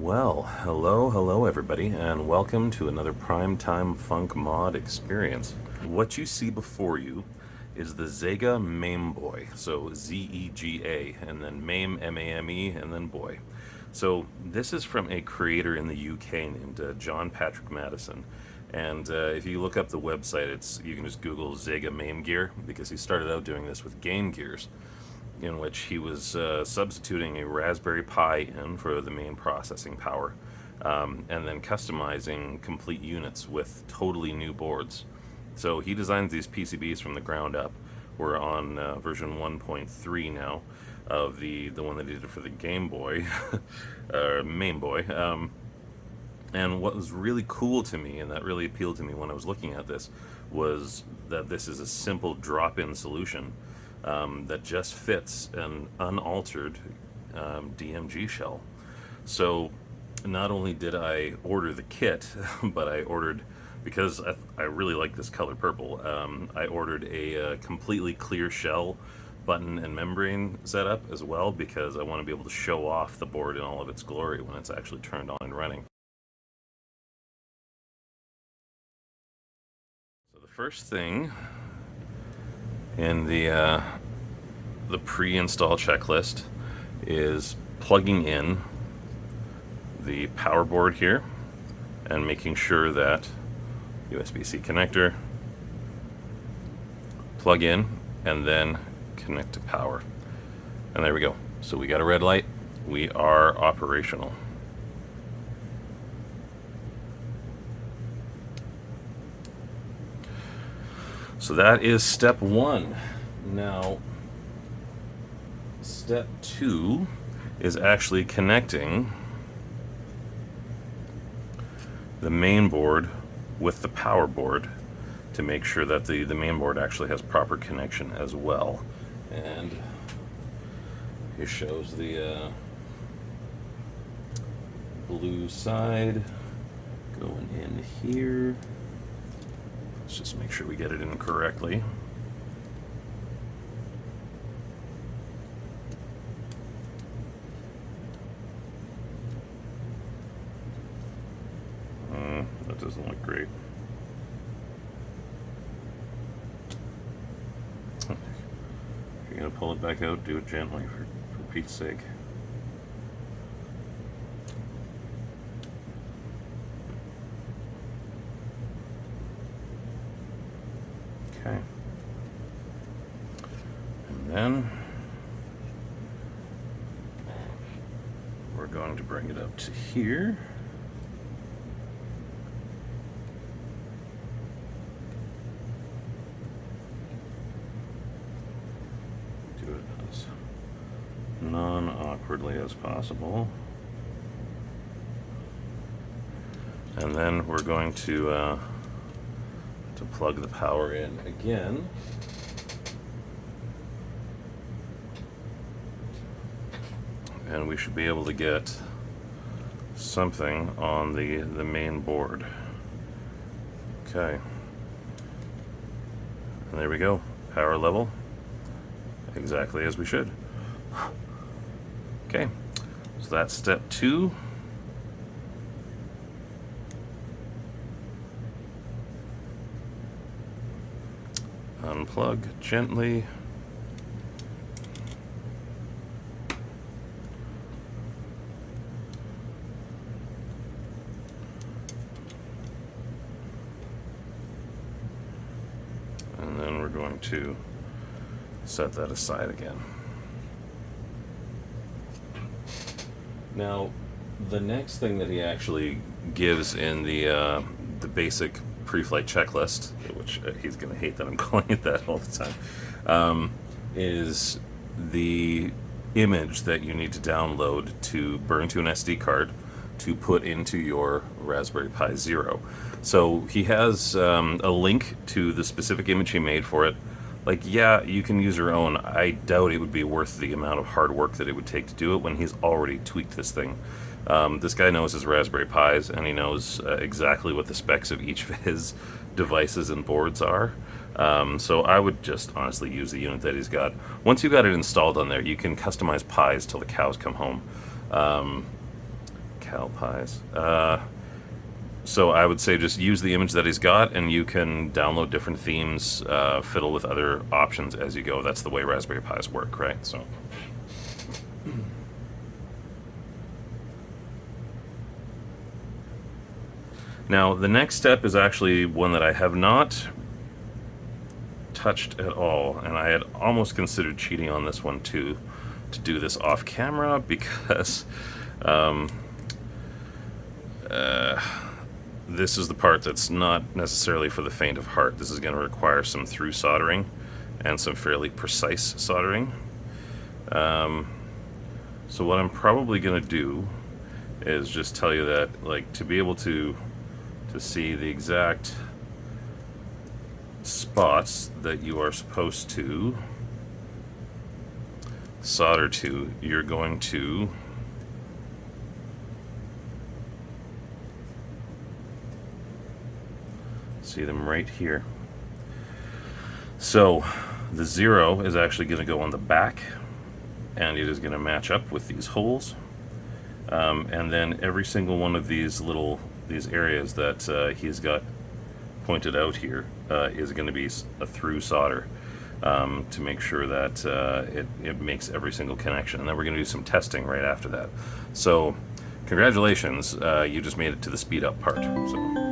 Well, hello everybody, and welcome to another Primetime Funk mod experience. What you see before you is the Zega Mame Boy, so Z-E-G-A, and then Mame, M-A-M-E, and then Boy. So this is from a creator in the UK named John Patrick Madison. And if you look up the website, you can just Google Zega Mame Gear, because he started out doing this with Game Gears, in which he was substituting a Raspberry Pi in for the main processing power, and then customizing complete units with totally new boards. So he designs these PCBs from the ground up. We're on version 1.3 now of the one that he did for the Game Boy, Main Boy. And what was really cool to me, and that really appealed to me when I was looking at this, was that this is a simple drop-in solution that just fits an unaltered DMG shell. So not only did I order the kit, but I ordered, because I really like this color purple, I ordered a completely clear shell button and membrane setup as well, because I want to be able to show off the board in all of its glory when it's actually turned on and running. So the first thing in the pre-install checklist is plugging in the power board here and making sure that USB-C connector, plug in, and then connect to power. And there we go. So we got a red light. We are operational. So that is step one. Now, step two is actually connecting the main board with the power board to make sure that the main board actually has proper connection as well. And here shows the blue side going in here. Let's just make sure we get it in correctly. That doesn't look great. If you're gonna pull it back out, do it gently for Pete's sake. Okay. And then we're going to bring it up to here. Do it as non-awkwardly as possible. And then we're going to plug the power in again. And we should be able to get something on the main board. Okay. And there we go. Power level. Exactly as we should. Okay. So that's step two. Unplug gently. And then we're going to set that aside again. Now, the next thing that he actually gives in the basic pre-flight checklist, which he's going to hate that I'm calling it that all the time, is the image that you need to download to burn to an SD card to put into your Raspberry Pi Zero. So he has a link to the specific image he made for it. Like, yeah, you can use your own. I doubt it would be worth the amount of hard work that it would take to do it when he's already tweaked this thing. This guy knows his Raspberry Pis, and he knows exactly what the specs of each of his devices and boards are. So I would just honestly use the unit that he's got. Once you've got it installed on there, you can customize Pis till the cows come home. Cal Pies. So I would say just use the image that he's got, and you can download different themes, fiddle with other options as you go. That's the way Raspberry Pis work, right? So. Now, the next step is actually one that I have not touched at all, and I had almost considered cheating on this one too, to do this off camera, because this is the part that's not necessarily for the faint of heart. This is going to require some through soldering and some fairly precise soldering. So what I'm probably going to do is just tell you that, like, to be able to see the exact spots that you are supposed to solder to, you're going to see them right here. So the 0 is actually going to go on the back, and it is going to match up with these holes, and then every single one of these areas that he's got pointed out here is going to be a through solder, to make sure that it makes every single connection. And then we're going to do some testing right after that. So congratulations, you just made it to the speed up part. So.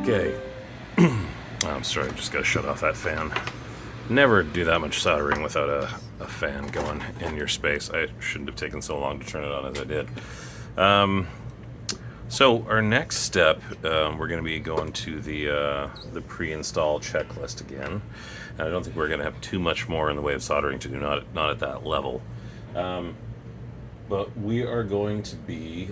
Okay. I'm sorry, I just gotta shut off that fan. Never do that much soldering without a fan going in your space. I shouldn't have taken so long to turn it on as I did. So our next step, we're going to be going to the pre-install checklist again. And I don't think we're going to have too much more in the way of soldering to do, not at that level. But we are going to be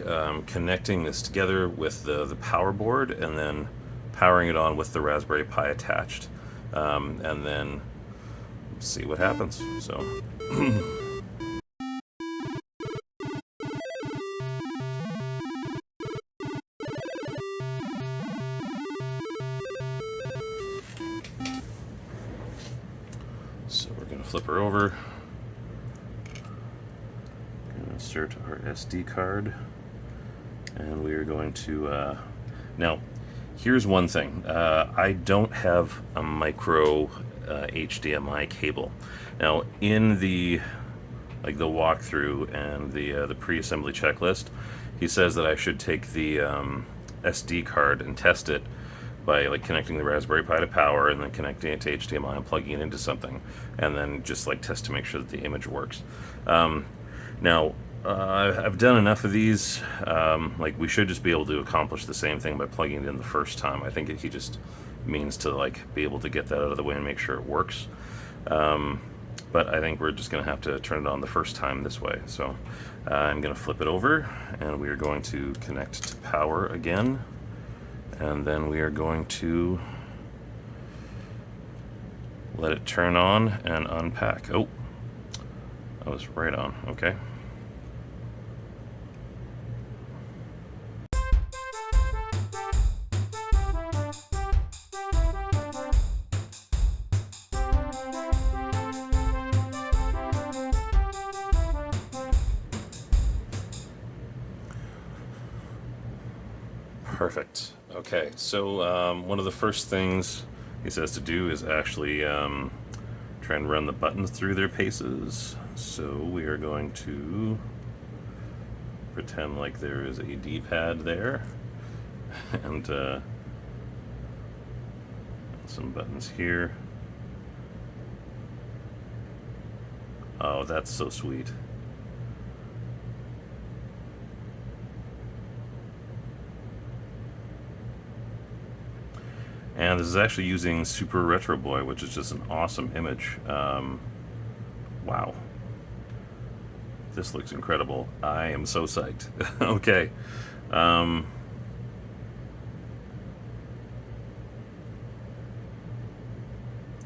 connecting this together with the power board, and then powering it on with the Raspberry Pi attached, and then see what happens. So. So we're going to flip her over, insert our SD card, and we are going to, now here's one thing, I don't have a micro HDMI cable. Now in the walkthrough and the pre-assembly checklist, he says that I should take the SD card and test it by connecting the Raspberry Pi to power, and then connecting it to HDMI and plugging it into something, and then just test to make sure that the image works. Now I've done enough of these. We should just be able to accomplish the same thing by plugging it in the first time. I think he just means to be able to get that out of the way and make sure it works. But I think we're just going to have to turn it on the first time this way. So I'm going to flip it over, and we are going to connect to power again, and then we are going to let it turn on and unpack. Oh, that was right on. Okay. Perfect. Okay, so one of the first things he says to do is actually try and run the buttons through their paces. So we are going to pretend like there is a D-pad there, and some buttons here. Oh, that's so sweet. And this is actually using Super Retro Boy, which is just an awesome image. Wow. This looks incredible. I am so psyched. Okay.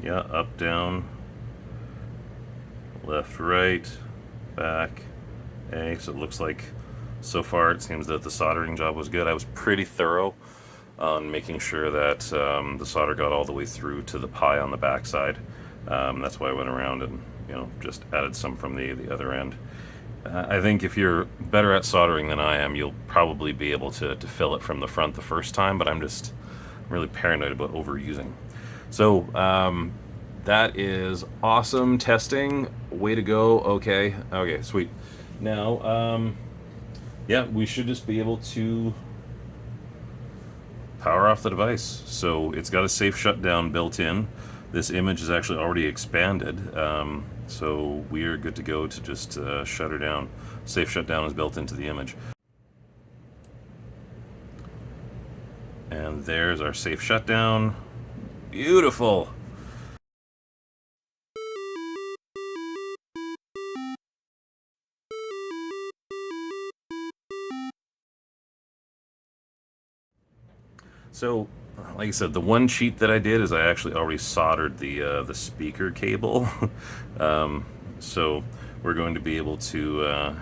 Yeah, up, down, left, right, back, A. So it looks like so far it seems that the soldering job was good. I was pretty thorough on making sure that the solder got all the way through to the Pi on the backside. That's why I went around and just added some from the other end. I think if you're better at soldering than I am, you'll probably be able to fill it from the front the first time, but I'm just really paranoid about overusing. So that is awesome testing. Way to go. Okay, sweet. Now, yeah, we should just be able to power off the device. So it's got a safe shutdown built in. This image is actually already expanded, so we are good to go to just shut her down. Safe shutdown is built into the image. And there's our safe shutdown. Beautiful. So, like I said, the one cheat that I did is I actually already soldered the speaker cable. So we're going to be able to.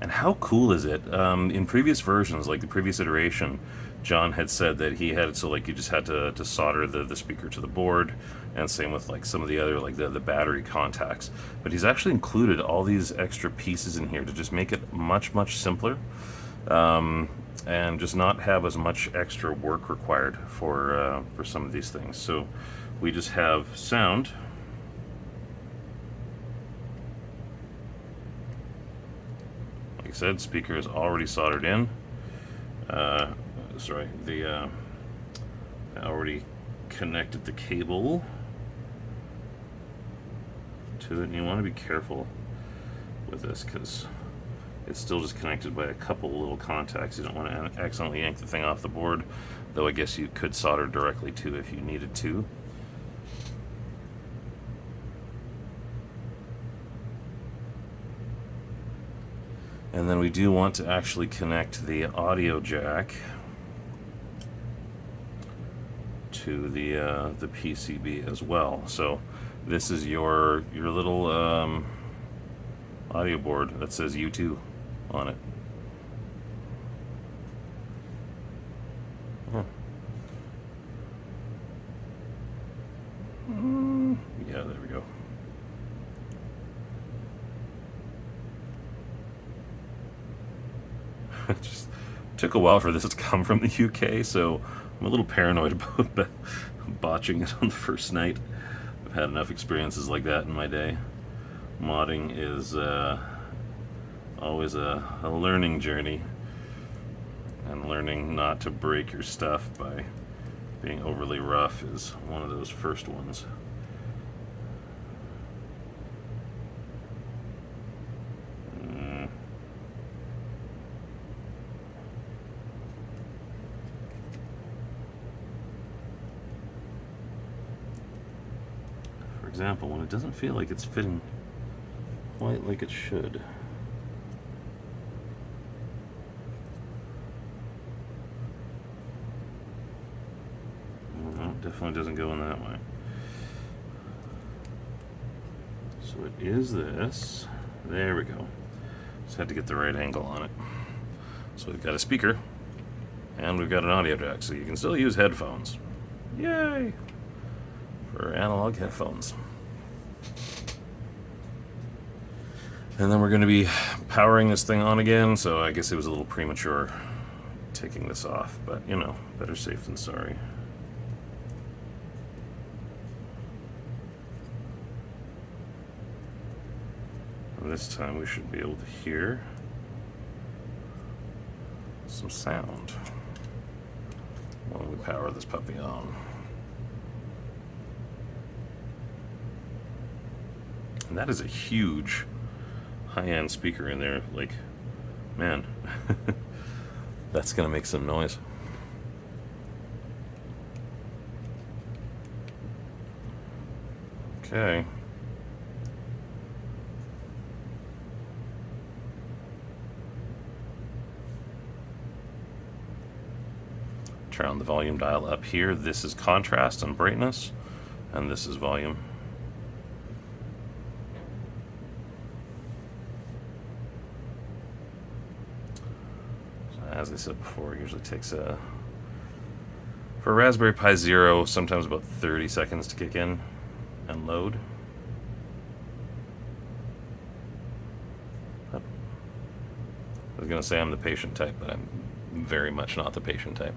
And how cool is it? In previous versions, like the previous iteration, John had said that he had it so like you just had to solder the speaker to the board, and same with like some of the other like the battery contacts. But he's actually included all these extra pieces in here to just make it much simpler, and just not have as much extra work required for some of these things. So we just have sound. Like I said, speaker is already soldered in. Sorry, I already connected the cable to it, and you want to be careful with this because it's still just connected by a couple little contacts. You don't want to accidentally yank the thing off the board, though I guess you could solder directly to if you needed to. And then we do want to actually connect the audio jack to the PCB as well. So this is your little audio board that says U2 on it. Huh. Yeah, there we go. It just took a while for this to come from the UK, so I'm a little paranoid about botching it on the first night. I've had enough experiences like that in my day. Modding is always a learning journey, and learning not to break your stuff by being overly rough is one of those first ones. For example, when it doesn't feel like it's fitting quite like it should. No, definitely doesn't go in that way. So it is this. There we go. Just had to get the right angle on it. So we've got a speaker, and we've got an audio jack, so you can still use headphones. Yay! For analog headphones. And then we're going to be powering this thing on again, so I guess it was a little premature taking this off, but you know, better safe than sorry. And this time we should be able to hear some sound while we power this puppy on. And that is a huge high-end speaker in there. Like, man, that's gonna make some noise. Okay. Turn on the volume dial up here. This is contrast and brightness, and this is volume. So as I said before, it usually takes for Raspberry Pi Zero, sometimes about 30 seconds to kick in and load. I was going to say I'm the patient type, but I'm very much not the patient type.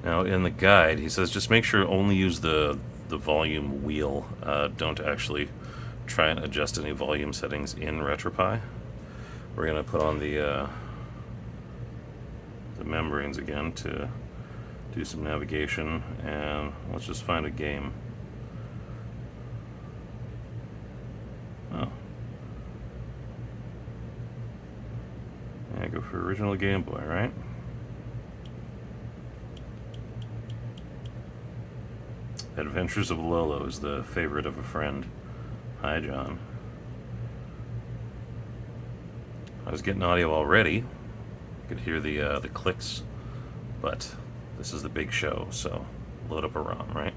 Now in the guide, he says just make sure only use the volume wheel. Don't actually try and adjust any volume settings in RetroPie. We're going to put on the membranes again to do some navigation, and let's just find a game. Oh. Yeah, go for original Game Boy, right? Adventures of Lolo is the favorite of a friend. Hi, John. I was getting audio already. You could hear the clicks, but this is the big show, so load up a ROM, right?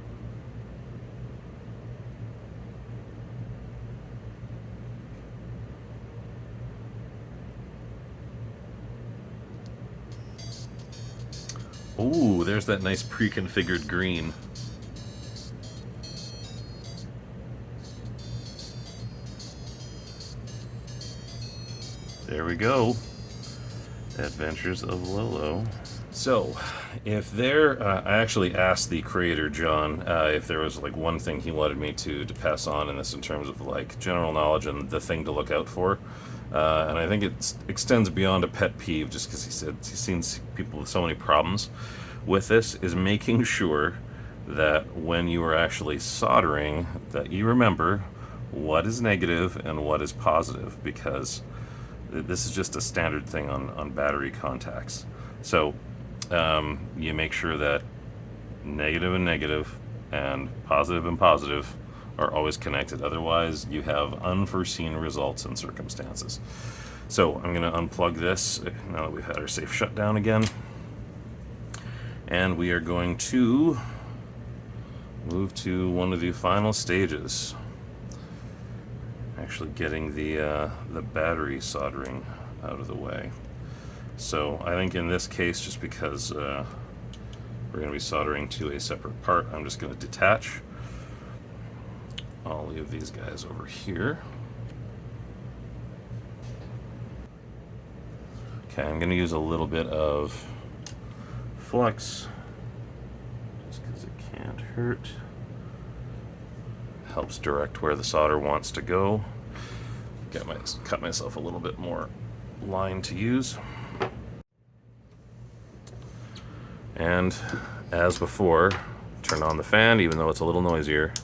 Ooh, there's that nice pre-configured green. There we go. Adventures of Lolo. So, if there, I actually asked the creator, John, if there was like one thing he wanted me to pass on in this in terms of like general knowledge and the thing to look out for. And I think it extends beyond a pet peeve, just because he said he's seen people with so many problems with this, is making sure that when you are actually soldering, that you remember what is negative and what is positive, because this is just a standard thing on battery contacts. So you make sure that negative and positive are always connected. Otherwise, you have unforeseen results and circumstances. So I'm going to unplug this now that we've had our safe shutdown again. And we are going to move to one of the final stages. Actually getting the battery soldering out of the way. So I think in this case, just because we're going to be soldering to a separate part, I'm just going to detach. I'll leave these guys over here. Okay, I'm going to use a little bit of flux, just because it can't hurt. Helps direct where the solder wants to go. Cut myself a little bit more line to use. And as before, turn on the fan, even though it's a little noisier.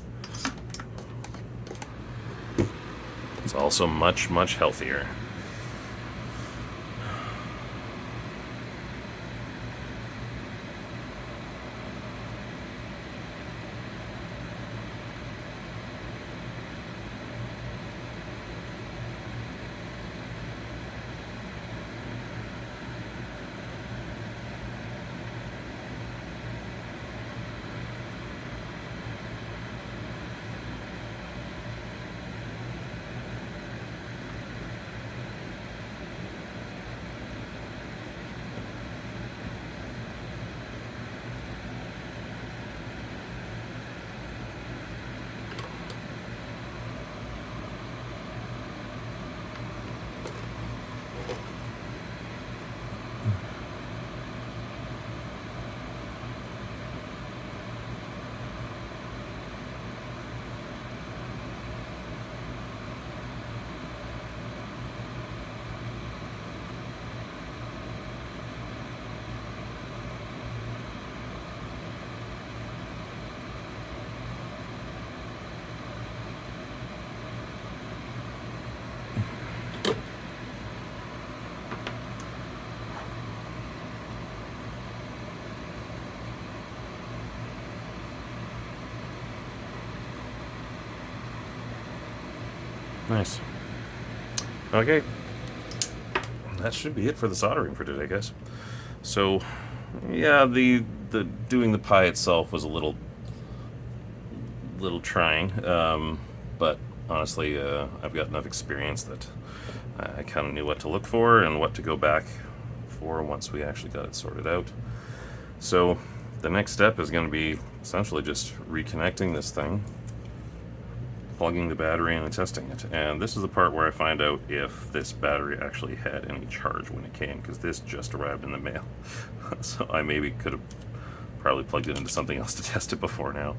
It's also much healthier. Nice. Okay. That should be it for the soldering for today, guys. So, yeah, the doing the Pi itself was a little trying, but honestly, I've got enough experience that I kind of knew what to look for and what to go back for once we actually got it sorted out. So the next step is going to be essentially just reconnecting this thing, plugging the battery in and testing it. And this is the part where I find out if this battery actually had any charge when it came, because this just arrived in the mail. So I maybe could have probably plugged it into something else to test it before now.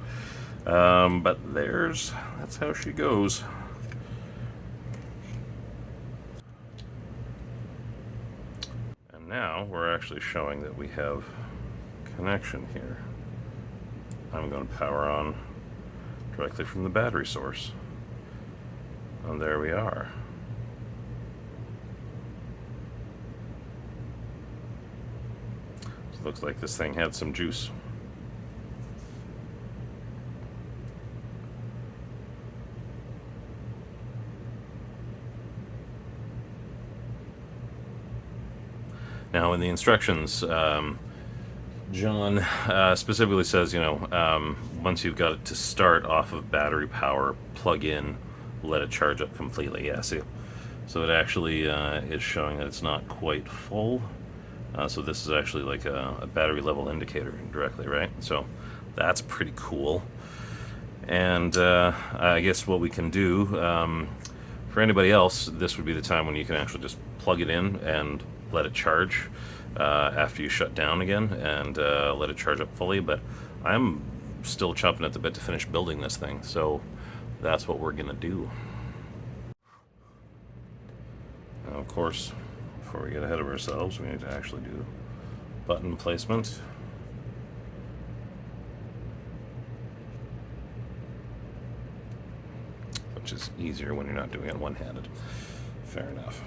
But that's how she goes. And now we're actually showing that we have connection here. I'm going to power on directly from the battery source. And there we are. So it looks like this thing had some juice. Now, in the instructions, John specifically says, once you've got it to start off of battery power, plug in, let it charge up completely. Yeah, see, so it actually is showing that it's not quite full. So this is actually like a battery level indicator directly, right? So that's pretty cool. And I guess what we can do, for anybody else, this would be the time when you can actually just plug it in and let it charge after you shut down again, and let it charge up fully. But I'm still chomping at the bit to finish building this thing, so that's what we're gonna do. Now, of course, before we get ahead of ourselves, we need to actually do button placement. Which is easier when you're not doing it one-handed. Fair enough.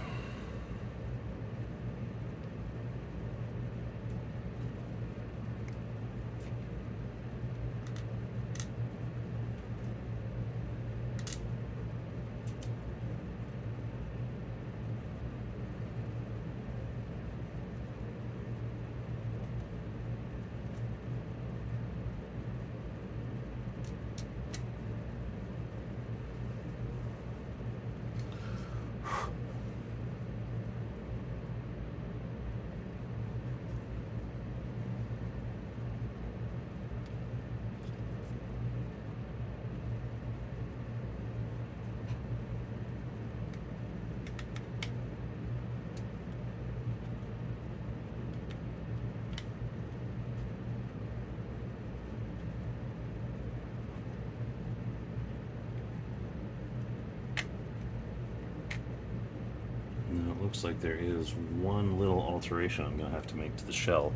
Looks like there is one little alteration I'm going to have to make to the shell.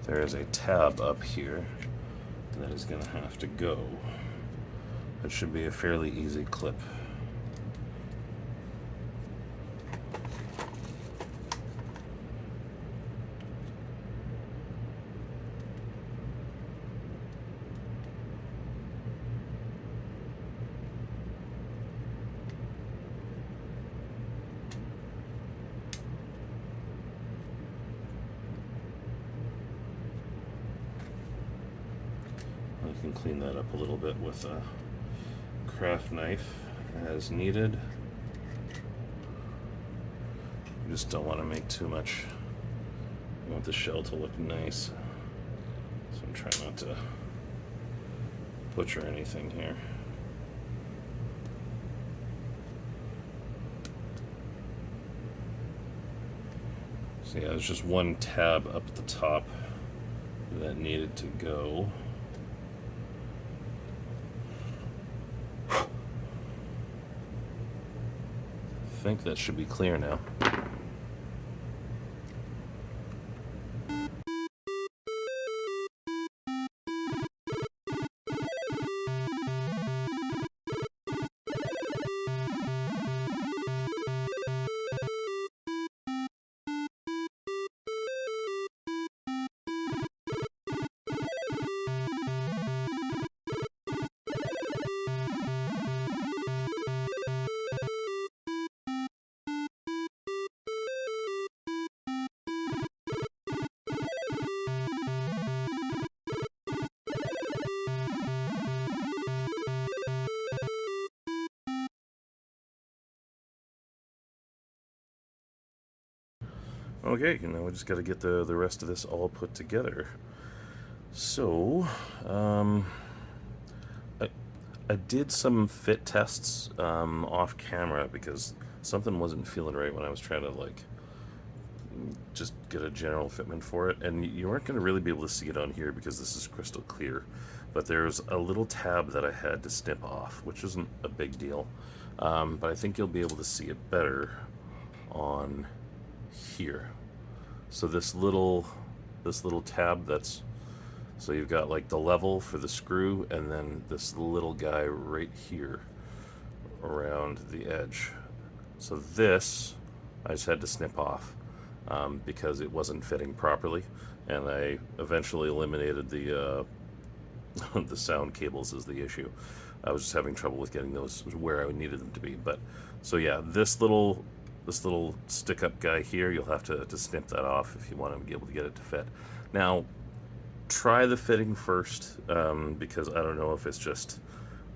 There is a tab up here that is going to have to go. It should be a fairly easy clip. I can clean that up a little bit with a craft knife as needed. You just don't want to make too much. You want the shell to look nice. So I'm trying not to butcher anything here. So yeah, there's just one tab up at the top that needed to go. I think that should be clear now. Okay, now we just got to get the rest of this all put together. So, I did some fit tests off camera because something wasn't feeling right when I was trying to like just get a general fitment for it, and you aren't going to really be able to see it on here because this is crystal clear, but there's a little tab that I had to snip off, which isn't a big deal, but I think you'll be able to see it better on here. So this little tab, that's, so you've got like the level for the screw and then this little guy right here around the edge. So this I just had to snip off because it wasn't fitting properly, and I eventually eliminated the the sound cables as the issue. I was just having trouble with getting those where I needed them to be. But so yeah, this little stick-up guy here, you'll have to snip that off if you want to be able to get it to fit. Now, try the fitting first because I don't know if it's just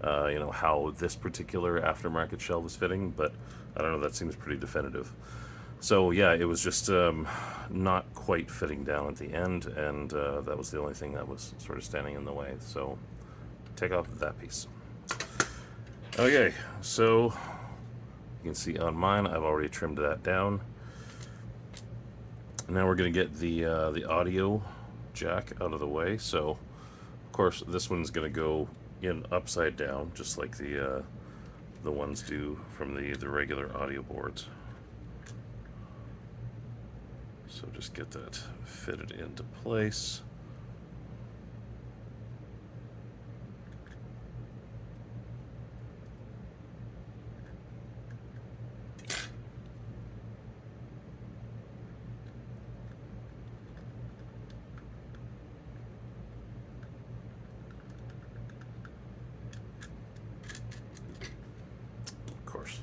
you know, how this particular aftermarket shelf is fitting, but I don't know, that seems pretty definitive. So yeah, it was just not quite fitting down at the end, and that was the only thing that was sort of standing in the way. So take off that piece. Okay, so you can see on mine, I've already trimmed that down. Now we're going to get the audio jack out of the way. So of course this one's going to go in upside down, just like the ones do from the regular audio boards. So just get that fitted into place. Of course,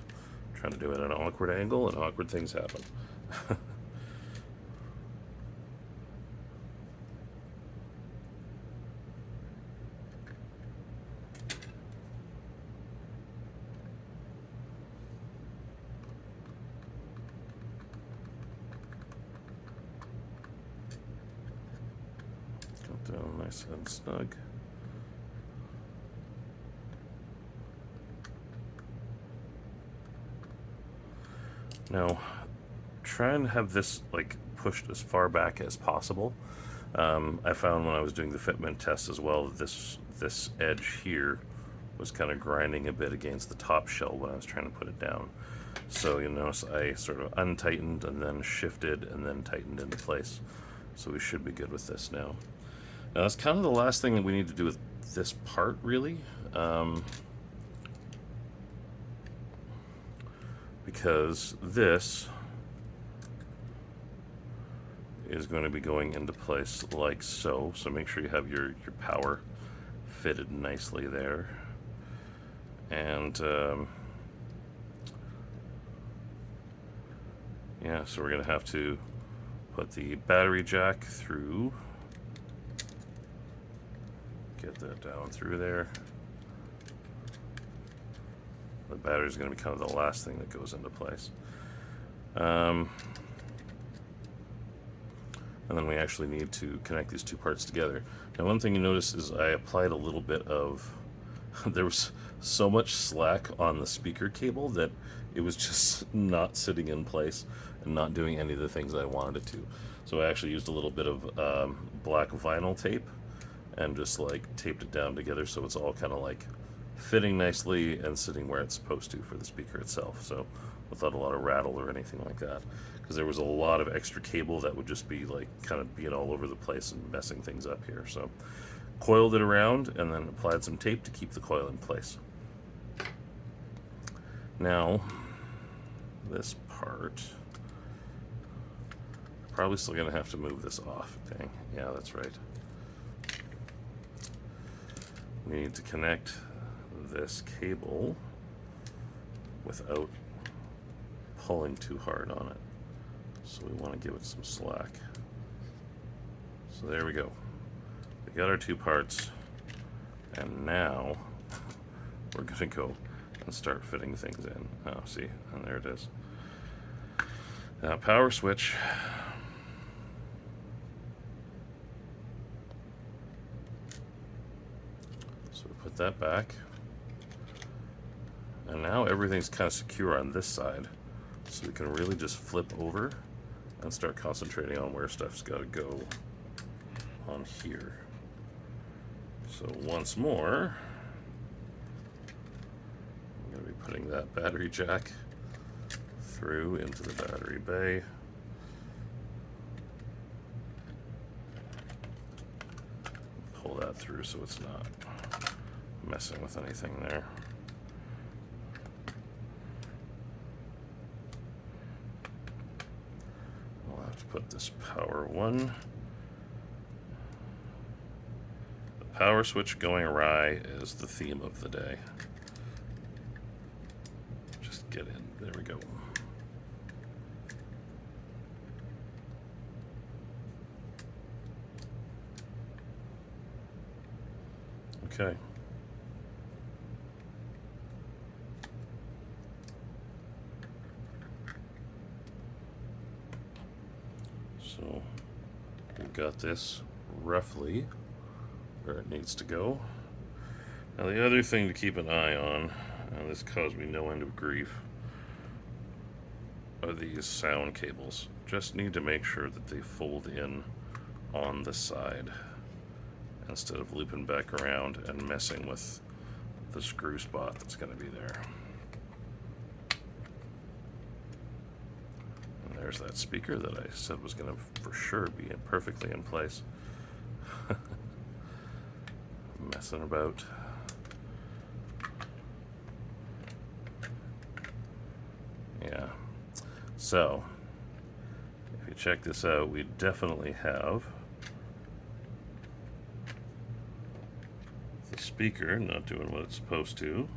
trying to do it at an awkward angle and awkward things happen. Down nice and snug. Now, try and have this like pushed as far back as possible. I found when I was doing the fitment test as well, this edge here was kind of grinding a bit against the top shell when I was trying to put it down. So you'll notice I sort of untightened and then shifted and then tightened into place. So we should be good with this now. Now that's kind of the last thing that we need to do with this part, really, because this is going to be going into place like so. So make sure you have your power fitted nicely there, and yeah, so we're going to have to put the battery jack through. Get that down through there. The battery is going to be kind of the last thing that goes into place. And then we actually need to connect these two parts together. Now one thing you notice is I applied a little bit of, there was so much slack on the speaker cable that it was just not sitting in place and not doing any of the things I wanted it to. So I actually used a little bit of black vinyl tape and just like taped it down together so it's all kind of like fitting nicely and sitting where it's supposed to for the speaker itself, so without a lot of rattle or anything like that, because there was a lot of extra cable that would just be like kind of being all over the place and messing things up here. So coiled it around and then applied some tape to keep the coil in place. Now this part, probably still gonna have to move this off. Dang, yeah, that's right. We need to connect this cable without pulling too hard on it. So we want to give it some slack. So there we go. We got our two parts, and now we're going to go and start fitting things in. Oh, see, and there it is. Now power switch. So we put that back. And now everything's kind of secure on this side. So we can really just flip over and start concentrating on where stuff's got to go on here. So once more, I'm going to be putting that battery jack through into the battery bay. Pull that through so it's not messing with anything there. We'll have to put this power one. The power switch going awry is the theme of the day. Just get in. There we go. Okay. So we've got this roughly where it needs to go. Now the other thing to keep an eye on, and this caused me no end of grief, are these sound cables. Just need to make sure that they fold in on the side instead of looping back around and messing with the screw spot that's going to be there. And there's that speaker that I said was going to for sure be perfectly in place. Messing about. Yeah. So, if you check this out, we definitely have the speaker not doing what it's supposed to.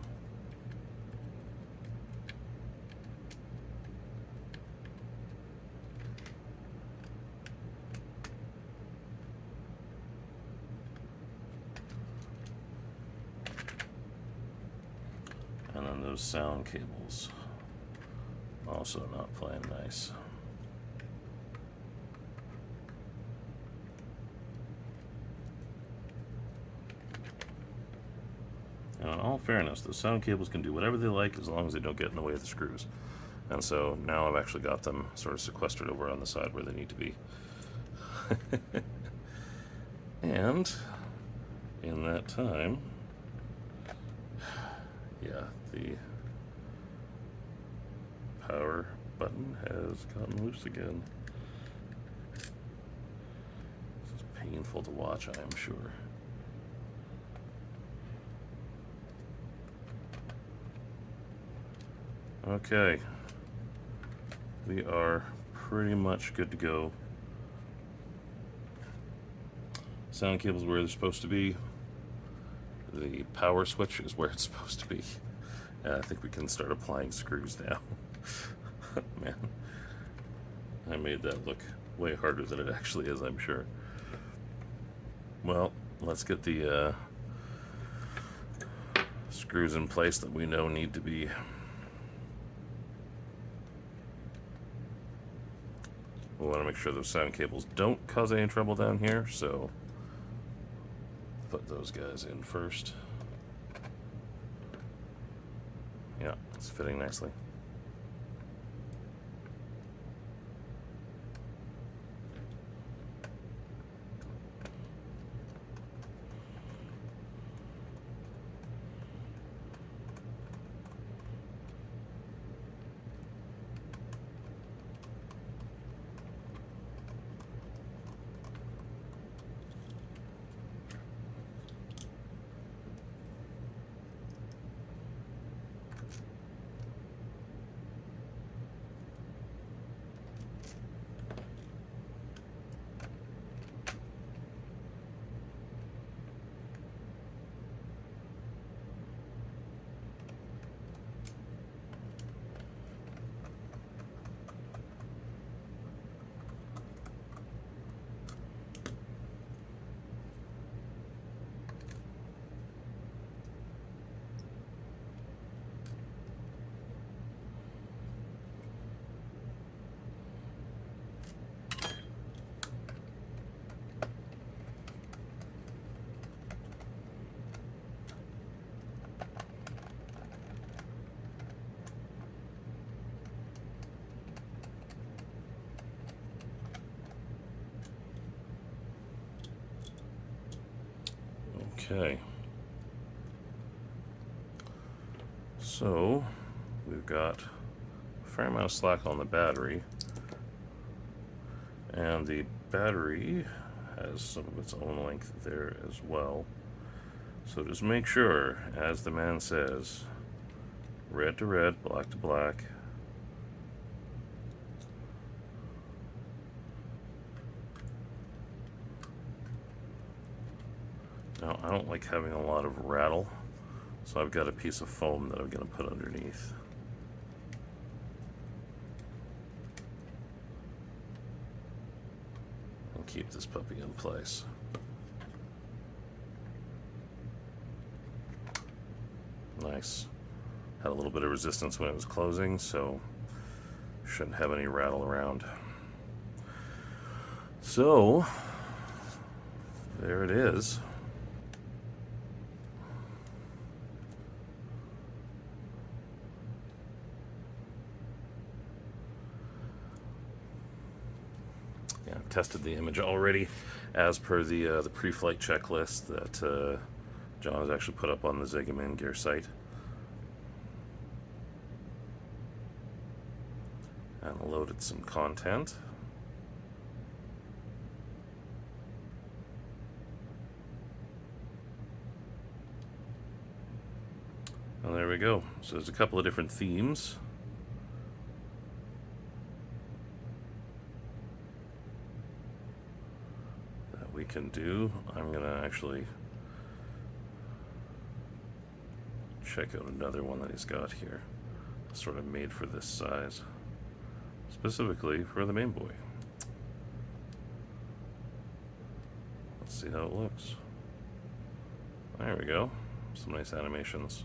And then those sound cables also not playing nice. Now, in all fairness, those sound cables can do whatever they like as long as they don't get in the way of the screws. And so now I've actually got them sort of sequestered over on the side where they need to be. And in that time, yeah, the power button has gotten loose again. This is painful to watch, I am sure. Okay, we are pretty much good to go. Sound cable's where they're supposed to be. The power switch is where it's supposed to be. I think we can start applying screws now. Man, I made that look way harder than it actually is, I'm sure. Well, let's get the screws in place that we know need to be. We want to make sure those sound cables don't cause any trouble down here, so put those guys in first. Yeah, it's fitting nicely. Okay. So, we've got a fair amount of slack on the battery. And the battery has some of its own length there as well. So just make sure, as the man says, red to red, black to black. Now, I don't like having a lot of rattle, so I've got a piece of foam that I'm going to put underneath. And keep this puppy in place. Nice. Had a little bit of resistance when it was closing, so shouldn't have any rattle around. So, there it is. Yeah, I've tested the image already as per the pre-flight checklist that John has actually put up on the Zega Mame Gear site. And loaded some content. And there we go. So there's a couple of different themes. That we can do. I'm gonna actually check out another one that he's got here. Sort of made for this size. Specifically for the Mame Boy. Let's see how it looks. There we go. Some nice animations.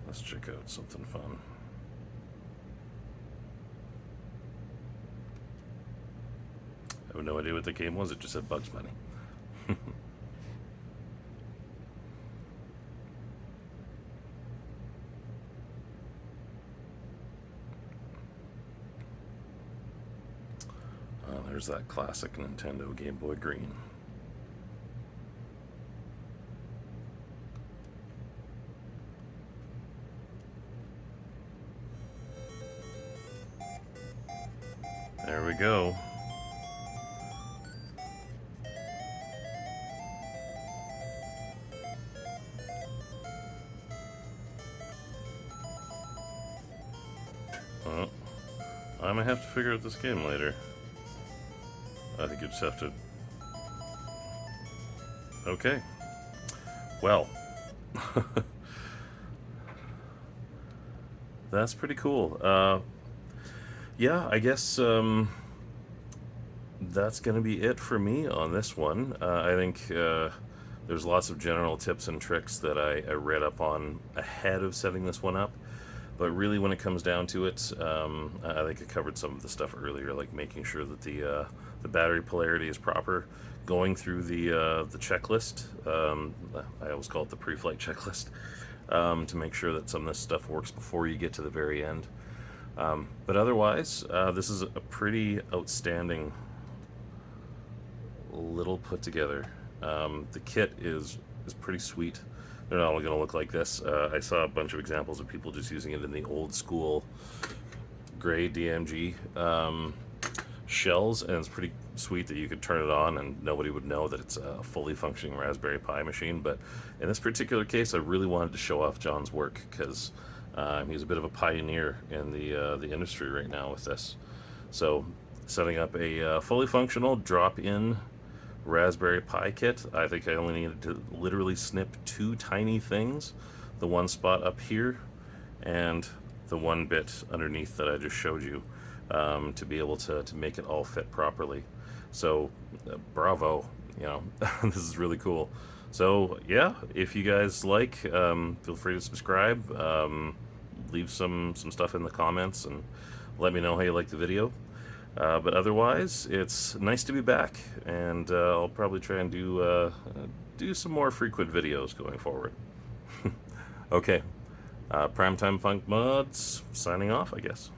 Let's check out something fun. I have no idea what the game was, it just said Bugs Bunny. There's that classic Nintendo Game Boy Green. There we go. I might have to figure out this game later. I think you just have to... Okay. Well. That's pretty cool. Yeah, I guess that's going to be it for me on this one. I think there's lots of general tips and tricks that I read up on ahead of setting this one up. But really, when it comes down to it, I think I covered some of the stuff earlier, like making sure that the battery polarity is proper, going through the checklist. I always call it the pre-flight checklist, to make sure that some of this stuff works before you get to the very end. But otherwise, this is a pretty outstanding little put together. The kit is pretty sweet. They're not all going to look like this. I saw a bunch of examples of people just using it in the old school gray DMG shells, and it's pretty sweet that you could turn it on and nobody would know that it's a fully functioning Raspberry Pi machine. But in this particular case, I really wanted to show off John's work because he's a bit of a pioneer in the industry right now with this. So setting up a fully functional drop-in Raspberry Pi kit. I think I only needed to literally snip two tiny things, the one spot up here and the one bit underneath that I just showed you, to be able to make it all fit properly. So bravo, you know. This is really cool. So yeah, if you guys like, feel free to subscribe, leave some stuff in the comments and let me know how you like the video. But otherwise, it's nice to be back, and I'll probably try and do some more frequent videos going forward. Okay, Primetime Funk Mods, signing off, I guess.